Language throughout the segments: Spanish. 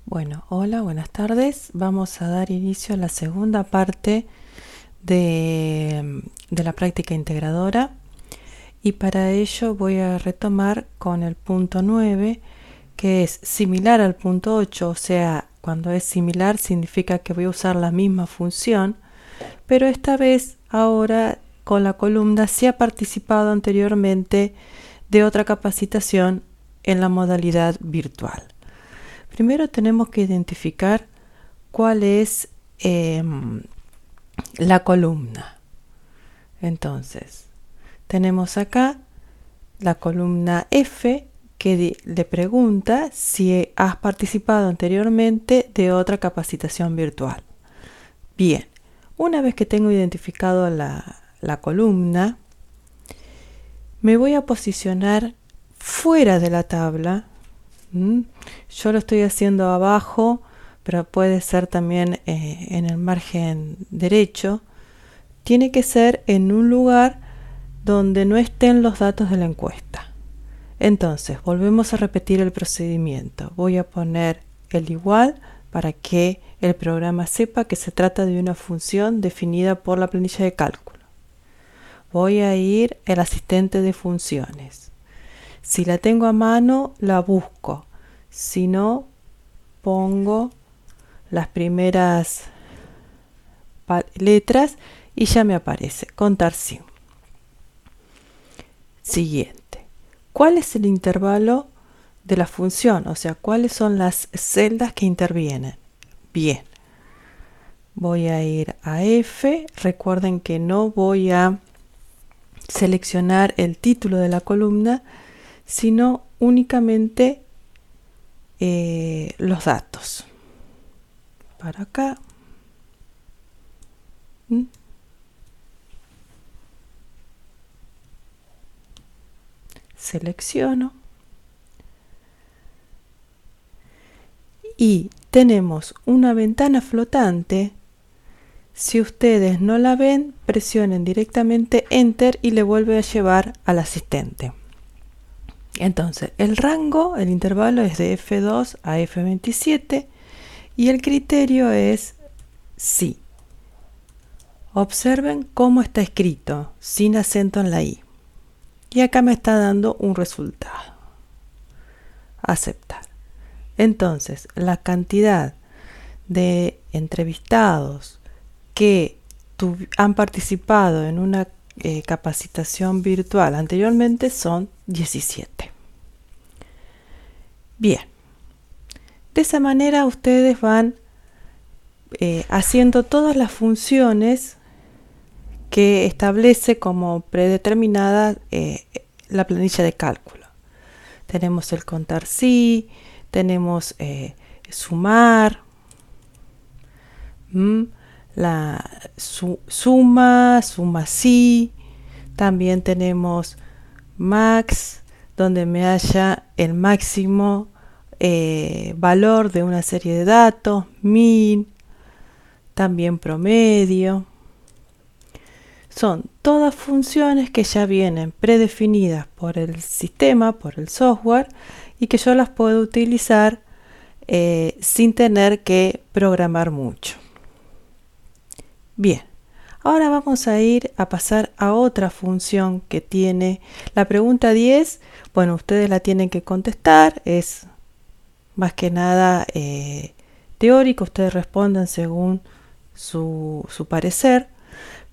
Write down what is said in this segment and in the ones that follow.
Bueno, hola, buenas tardes. Vamos a dar inicio a la segunda parte de la práctica integradora y para ello voy a retomar con el punto 9, que es similar al punto 8, o sea, cuando es similar significa que voy a usar la misma función, pero esta vez ahora con la columna si ha participado anteriormente de otra capacitación en la modalidad virtual. Primero tenemos que identificar cuál es la columna. Entonces, tenemos acá la columna F que le pregunta si has participado anteriormente de otra capacitación virtual. Bien, una vez que tengo identificado la columna, me voy a posicionar fuera de la tabla. Yo lo estoy haciendo abajo, pero puede ser también en el margen derecho. Tiene que ser en un lugar donde no estén los datos de la encuesta. Entonces, volvemos a repetir el procedimiento. Voy a poner el igual para que el programa sepa que se trata de una función definida por la planilla de cálculo. Voy a ir al asistente de funciones. Si la tengo a mano, la busco. Si no, pongo las primeras letras y ya me aparece contar sin. Siguiente. ¿Cuál es el intervalo de la función? O sea, ¿cuáles son las celdas que intervienen? Bien. Voy a ir a F. Recuerden que no voy a seleccionar el título de la columna, sino únicamente los datos. Para acá. Selecciono. Y tenemos una ventana flotante. Si ustedes no la ven, presionen directamente Enter y le vuelve a llevar al asistente. Entonces, el rango, el intervalo es de F2 a F27 y el criterio es sí. Observen cómo está escrito, sin acento en la I. Y acá me está dando un resultado. Aceptar. Entonces, la cantidad de entrevistados que han participado en una capacitación virtual anteriormente son 17. Bien, de esa manera ustedes van haciendo todas las funciones que establece como predeterminada la planilla de cálculo. Tenemos el contar sí, tenemos sumar, la suma sí, también tenemos max, donde me haya el máximo valor de una serie de datos, min, también promedio. Son todas funciones que ya vienen predefinidas por el sistema, por el software, y que yo las puedo utilizar sin tener que programar mucho. Bien, ahora vamos a ir a pasar a otra función que tiene la pregunta 10. Bueno, ustedes la tienen que contestar, es más que nada teórico, ustedes respondan según su parecer.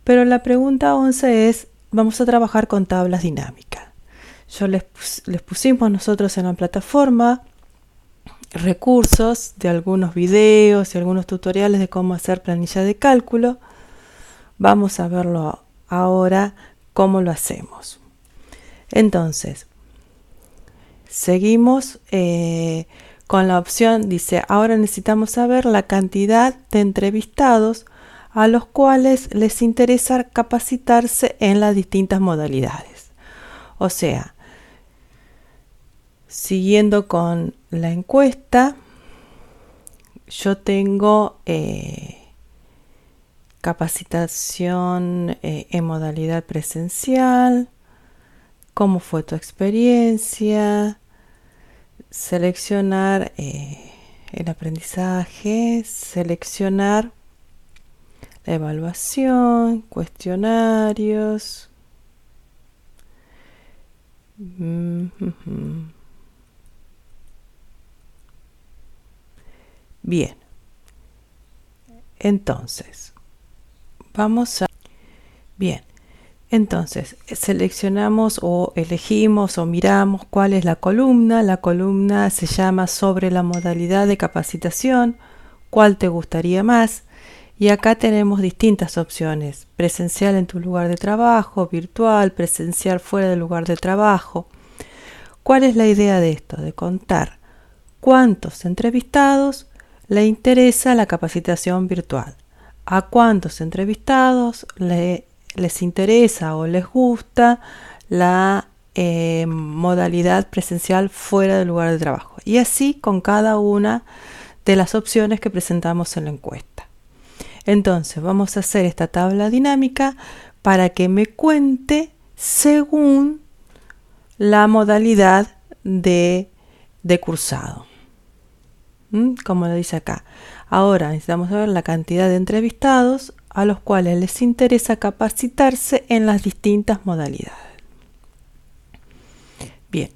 Pero la pregunta 11 es, vamos a trabajar con tablas dinámicas. Les pusimos nosotros en la plataforma recursos de algunos videos y algunos tutoriales de cómo hacer planilla de cálculo. Vamos a verlo ahora cómo lo hacemos. Entonces, seguimos con la opción, dice, ahora necesitamos saber la cantidad de entrevistados a los cuales les interesa capacitarse en las distintas modalidades. O sea, siguiendo con la encuesta, yo tengo capacitación en modalidad presencial, cómo fue tu experiencia, seleccionar el aprendizaje, seleccionar la evaluación, cuestionarios. Bien, entonces, entonces seleccionamos o elegimos o miramos cuál es la columna. La columna se llama sobre la modalidad de capacitación, cuál te gustaría más. Y acá tenemos distintas opciones: presencial en tu lugar de trabajo, virtual, presencial fuera del lugar de trabajo. ¿Cuál es la idea de esto? De contar cuántos entrevistados le interesa la capacitación virtual, a cuántos entrevistados les interesa o les gusta la modalidad presencial fuera del lugar de trabajo. Y así con cada una de las opciones que presentamos en la encuesta. Entonces vamos a hacer esta tabla dinámica para que me cuente según la modalidad de cursado. Como lo dice acá. Ahora necesitamos saber la cantidad de entrevistados a los cuales les interesa capacitarse en las distintas modalidades. Bien,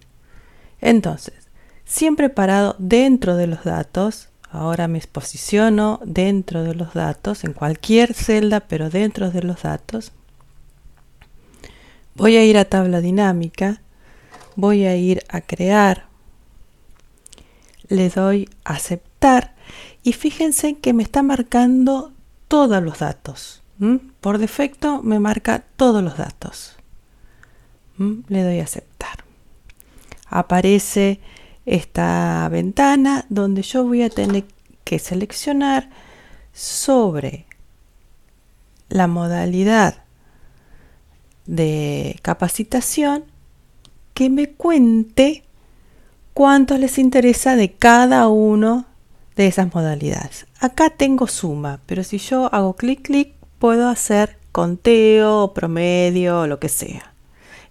entonces, siempre parado dentro de los datos. Ahora me posiciono dentro de los datos, en cualquier celda, pero dentro de los datos. Voy a ir a tabla dinámica, voy a ir a crear, le doy a aceptar y fíjense que me está marcando todos los datos. Por defecto me marca todos los datos. Le doy a aceptar. Aparece esta ventana donde yo voy a tener que seleccionar sobre la modalidad de capacitación que me cuente cuántos les interesa de cada uno de esas modalidades. Acá tengo suma, pero si yo hago clic, puedo hacer conteo, promedio, lo que sea.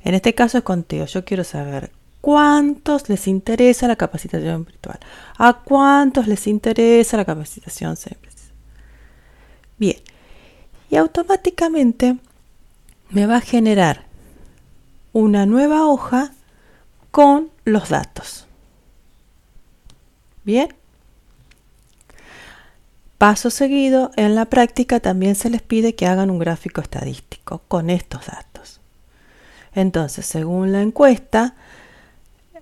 En este caso es conteo. Yo quiero saber cuántos les interesa la capacitación virtual, a cuántos les interesa la capacitación semipresencial. Bien, y automáticamente me va a generar una nueva hoja con los datos. Bien. Paso seguido, en la práctica también se les pide que hagan un gráfico estadístico con estos datos. Entonces, según la encuesta,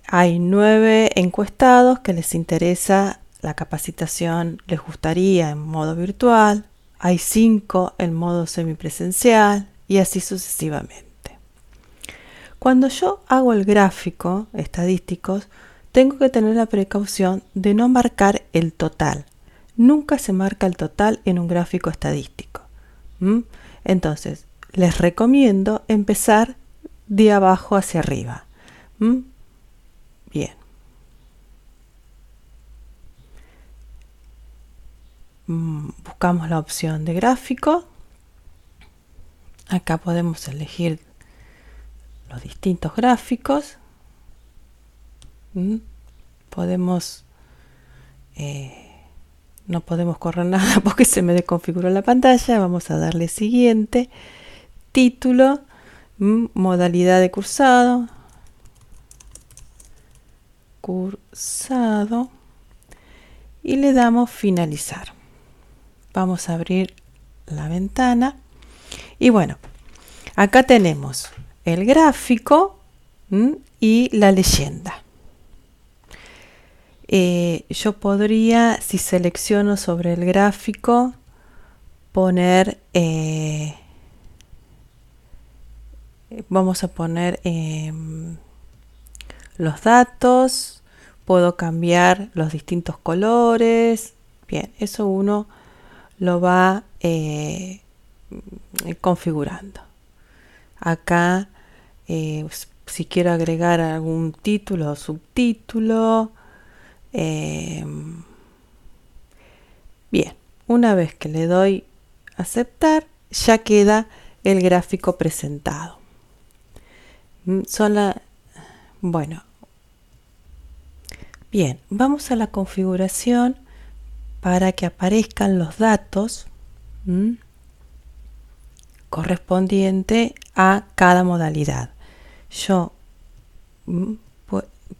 hay 9 encuestados que les interesa la capacitación, les gustaría en modo virtual, hay 5 en modo semipresencial y así sucesivamente. Cuando yo hago el gráfico estadístico, tengo que tener la precaución de no marcar el total. Nunca se marca el total en un gráfico estadístico. Entonces, les recomiendo empezar de abajo hacia arriba. Bien. Buscamos la opción de gráfico. Acá podemos elegir los distintos gráficos. Podemos no podemos correr nada porque se me desconfiguró la pantalla. Vamos a darle siguiente, título, modalidad de cursado, y le damos finalizar. Vamos a abrir la ventana y bueno, acá tenemos el gráfico y la leyenda. Yo podría, si selecciono sobre el gráfico, poner, vamos a poner los datos, puedo cambiar los distintos colores. Bien, eso uno lo va configurando. Acá, si quiero agregar algún título o subtítulo. Bien, una vez que le doy aceptar, ya queda el gráfico presentado. Bueno, bien, vamos a la configuración para que aparezcan los datos correspondiente a cada modalidad. Yo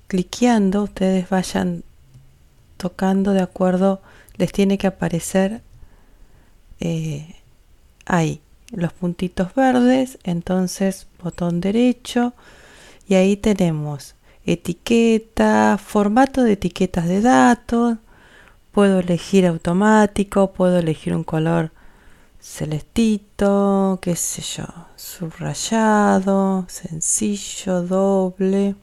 cliqueando, ustedes vayan tocando de acuerdo, les tiene que aparecer ahí los puntitos verdes, entonces botón derecho y ahí tenemos etiqueta, formato de etiquetas de datos, puedo elegir automático, puedo elegir un color celestito, qué sé yo, subrayado, sencillo, doble.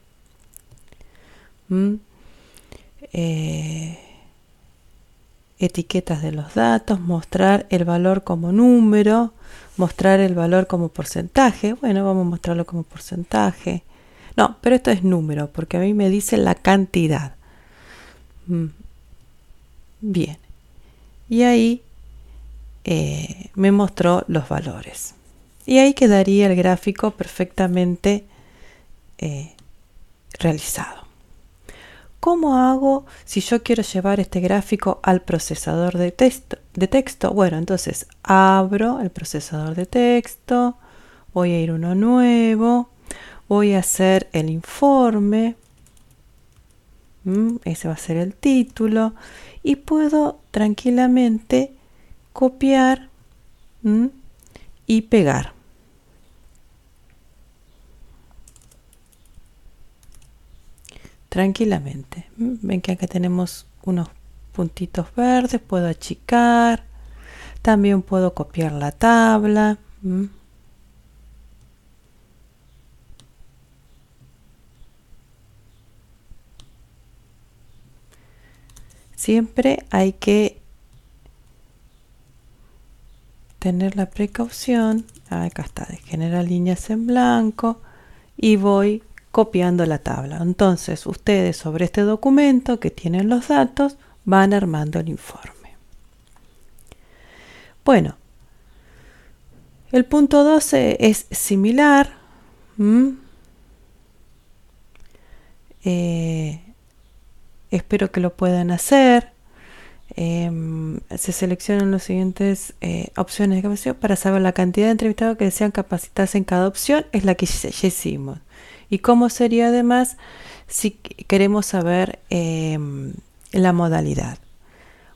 Etiquetas de los datos, mostrar el valor como número, mostrar el valor como porcentaje. Bueno, vamos a mostrarlo como porcentaje. No, pero esto es número, porque a mí me dice la cantidad. Bien. Y ahí me mostró los valores. Y ahí quedaría el gráfico perfectamente realizado. ¿Cómo hago si yo quiero llevar este gráfico al procesador de texto? Bueno, entonces abro el procesador de texto, voy a ir a uno nuevo, voy a hacer el informe, ese va a ser el título, y puedo tranquilamente copiar y pegar. Tranquilamente. Ven que acá tenemos unos puntitos verdes, puedo achicar, también puedo copiar la tabla. Siempre hay que tener la precaución, acá está, de generar líneas en blanco y voy copiando la tabla. Entonces ustedes sobre este documento que tienen los datos van armando el informe. Bueno, el punto 12 es similar. Espero que lo puedan hacer. Se seleccionan las siguientes opciones de capacitación para saber la cantidad de entrevistados que desean capacitarse en cada opción. Es la que ya hicimos. Y cómo sería además si queremos saber la modalidad.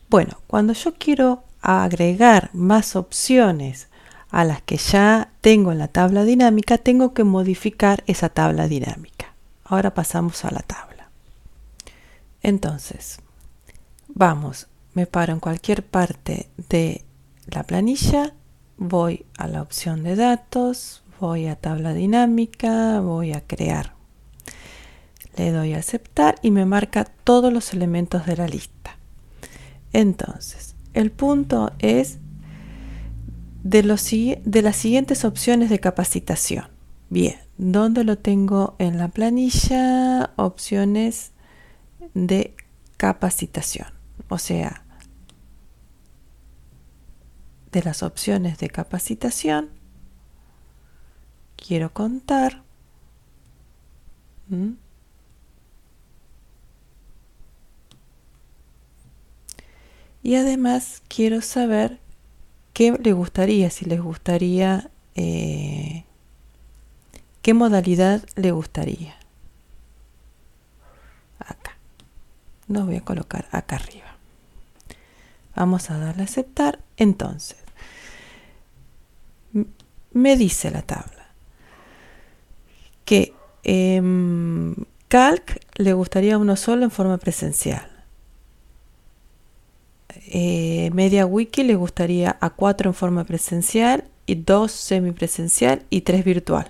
Bueno, cuando yo quiero agregar más opciones a las que ya tengo en la tabla dinámica, tengo que modificar esa tabla dinámica. Ahora pasamos a la tabla. Entonces, vamos, me paro en cualquier parte de la planilla, voy a la opción de datos, voy a tabla dinámica, voy a crear. Le doy a aceptar y me marca todos los elementos de la lista. Entonces, el punto es de las siguientes opciones de capacitación. Bien, ¿dónde lo tengo en la planilla? Opciones de capacitación. O sea, de las opciones de capacitación, quiero contar. Y además quiero saber qué le gustaría, si les gustaría, qué modalidad le gustaría. Acá. Lo voy a colocar acá arriba. Vamos a darle a aceptar. Entonces, me dice la tabla que Calc le gustaría uno solo en forma presencial. MediaWiki le gustaría a 4 en forma presencial y 2 semipresencial y 3 virtual.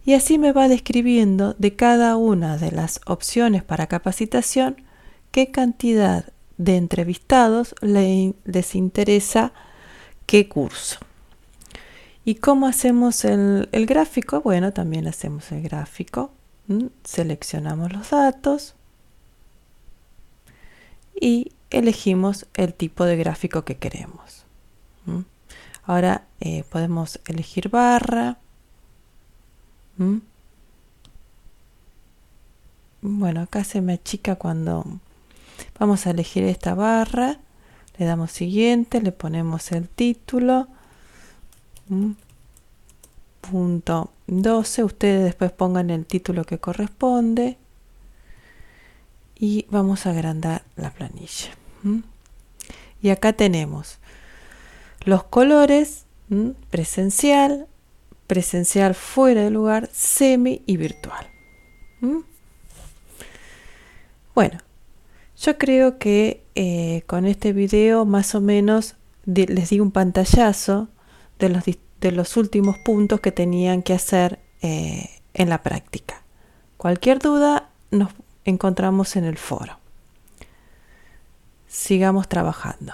Y así me va describiendo de cada una de las opciones para capacitación qué cantidad de entrevistados les interesa qué curso. ¿Y cómo hacemos el gráfico? Bueno, también hacemos el gráfico. Seleccionamos los datos y elegimos el tipo de gráfico que queremos. Ahora podemos elegir barra. Bueno, acá se me achica cuando Vamos a elegir esta barra, le damos siguiente, le ponemos el título, punto 12, ustedes después pongan el título que corresponde y vamos a agrandar la planilla. Y acá tenemos los colores, presencial, presencial fuera de lugar, semi y virtual. Bueno, yo creo que con este video más o menos les di un pantallazo de los últimos puntos que tenían que hacer en la práctica. Cualquier duda nos encontramos en el foro. Sigamos trabajando.